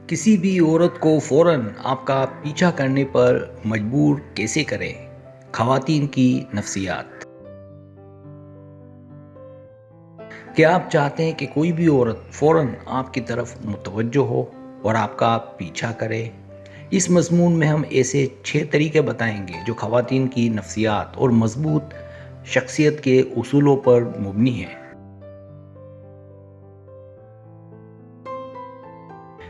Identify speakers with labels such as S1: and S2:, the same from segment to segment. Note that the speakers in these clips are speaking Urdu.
S1: کسی بھی عورت کو فوراً آپ کا پیچھا کرنے پر مجبور کیسے کریں؟ خواتین کی نفسیات۔ کیا آپ چاہتے ہیں کہ کوئی بھی عورت فوراً آپ کی طرف متوجہ ہو اور آپ کا پیچھا کرے؟ اس مضمون میں ہم ایسے 6 طریقے بتائیں گے جو خواتین کی نفسیات اور مضبوط شخصیت کے اصولوں پر مبنی ہیں۔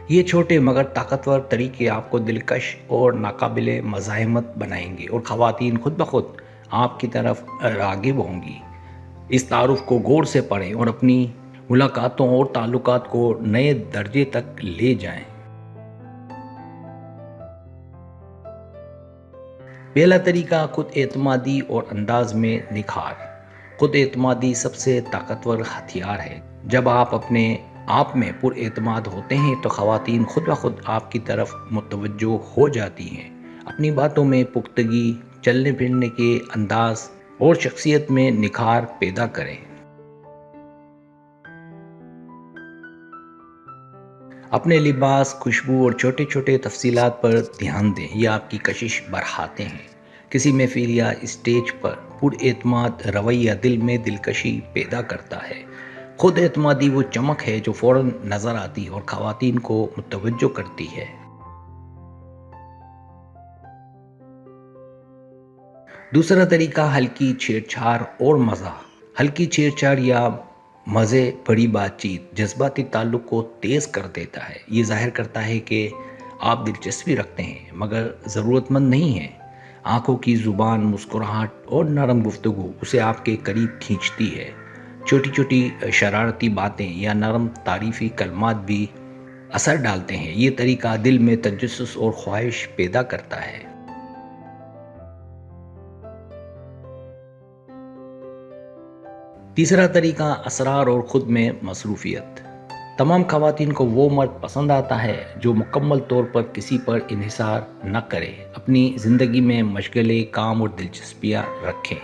S1: یہ چھوٹے مگر طاقتور طریقے آپ کو دلکش اور ناقابل مزاحمت بنائیں گے اور خواتین خود بخود آپ کی طرف راغب ہوں گی۔ اس تعارف کو غور سے پڑھیں اور اپنی ملاقاتوں اور تعلقات کو نئے درجے تک لے جائیں۔ پہلا طریقہ خود اعتمادی اور انداز میں نکھار۔ خود اعتمادی سب سے طاقتور ہتھیار ہے۔ جب آپ اپنے آپ میں پر اعتماد ہوتے ہیں تو خواتین خود بخود آپ کی طرف متوجہ ہو جاتی ہیں۔ اپنی باتوں میں پختگی، چلنے پھرنے کے انداز اور شخصیت میں نکھار پیدا کریں۔ اپنے لباس، خوشبو اور چھوٹے چھوٹے تفصیلات پر دھیان دیں، یہ آپ کی کشش بڑھاتے ہیں۔ کسی محفل یا اسٹیج پر پر اعتماد رویہ دل میں دلکشی پیدا کرتا ہے۔ خود اعتمادی وہ چمک ہے جو فوراً نظر آتی اور خواتین کو متوجہ کرتی ہے۔ دوسرا طریقہ ہلکی چھیڑ چھاڑ اور مزاح۔ ہلکی چھیڑ چھاڑ یا مزے بڑی بات چیت جذباتی تعلق کو تیز کر دیتا ہے۔ یہ ظاہر کرتا ہے کہ آپ دلچسپی رکھتے ہیں مگر ضرورت مند نہیں ہیں۔ آنکھوں کی زبان، مسکراہٹ اور نرم گفتگو اسے آپ کے قریب کھینچتی ہے۔ چھوٹی چھوٹی شرارتی باتیں یا نرم تعریفی کلمات بھی اثر ڈالتے ہیں۔ یہ طریقہ دل میں تجسس اور خواہش پیدا کرتا ہے۔ تیسرا طریقہ اسرار اور خود میں مصروفیت۔ تمام خواتین کو وہ مرد پسند آتا ہے جو مکمل طور پر کسی پر انحصار نہ کرے، اپنی زندگی میں مشغلے کام اور دلچسپیاں رکھیں۔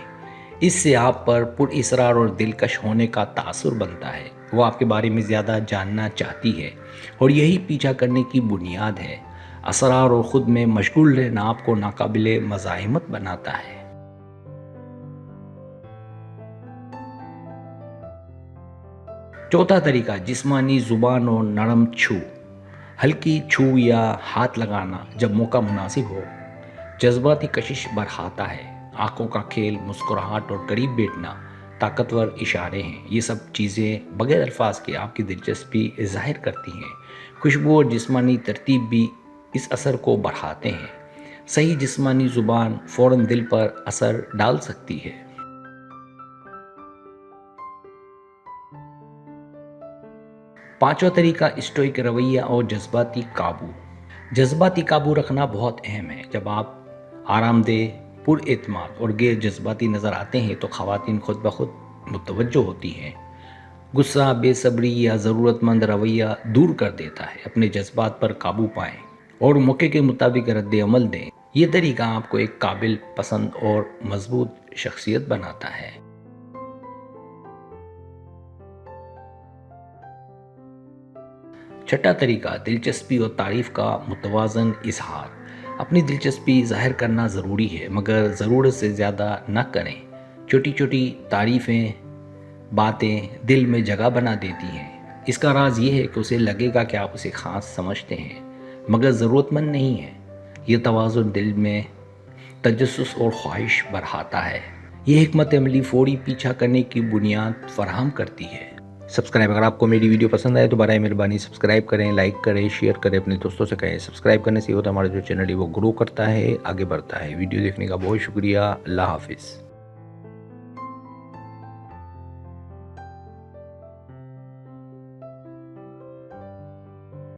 S1: اس سے آپ پر پر اصرار اور دلکش ہونے کا تاثر بنتا ہے۔ وہ آپ کے بارے میں زیادہ جاننا چاہتی ہے اور یہی پیچھا کرنے کی بنیاد ہے۔ اسرار اور خود میں مشغول رہنا آپ کو ناقابل مزاحمت بناتا ہے۔ چوتھا طریقہ جسمانی زبان اور نرم چھو۔ ہلکی چھو یا ہاتھ لگانا جب موقع مناسب ہو جذباتی کشش بڑھاتا ہے۔ آنکھوں کا کھیل، مسکراہٹ اور قریب بیٹھنا طاقتور اشارے ہیں۔ یہ سب چیزیں بغیر الفاظ کے آپ کی دلچسپی ظاہر کرتی ہیں۔ خوشبو اور جسمانی ترتیب بھی اس اثر کو بڑھاتے ہیں۔ صحیح جسمانی زبان فوراً دل پر اثر ڈال سکتی ہے۔ پانچواں طریقہ اسٹوئک رویہ اور جذباتی قابو۔ جذباتی قابو رکھنا بہت اہم ہے۔ جب آپ آرام دہ، پر اعتماد اور غیر جذباتی نظر آتے ہیں تو خواتین خود بخود متوجہ ہوتی ہیں۔ غصہ، بے صبری یا ضرورت مند رویہ دور کر دیتا ہے۔ اپنے جذبات پر قابو پائیں اور موقع کے مطابق رد عمل دیں۔ یہ طریقہ آپ کو ایک قابل، پسند اور مضبوط شخصیت بناتا ہے۔ چھٹا طریقہ دلچسپی اور تعریف کا متوازن اظہار۔ اپنی دلچسپی ظاہر کرنا ضروری ہے مگر ضرورت سے زیادہ نہ کریں۔ چھوٹی چھوٹی تعریفیں، باتیں دل میں جگہ بنا دیتی ہیں۔ اس کا راز یہ ہے کہ اسے لگے گا کہ آپ اسے خاص سمجھتے ہیں مگر ضرورت مند نہیں ہیں۔ یہ توازن دل میں تجسس اور خواہش بڑھاتا ہے۔ یہ حکمت عملی فوری پیچھا کرنے کی بنیاد فراہم کرتی ہے۔ اگر آپ کو میری ویڈیو پسند آئے تو برائے مہربانی سبسکرائب کریں، لائک کریں، شیئر کریں، اپنے دوستوں سے کہیں۔ سبسکرائب کرنے سے ہوتا ہے ہمارا جو چینل ہے وہ گرو کرتا ہے، آگے بڑھتا ہے۔ ویڈیو دیکھنے کا بہت شکریہ۔ اللہ حافظ۔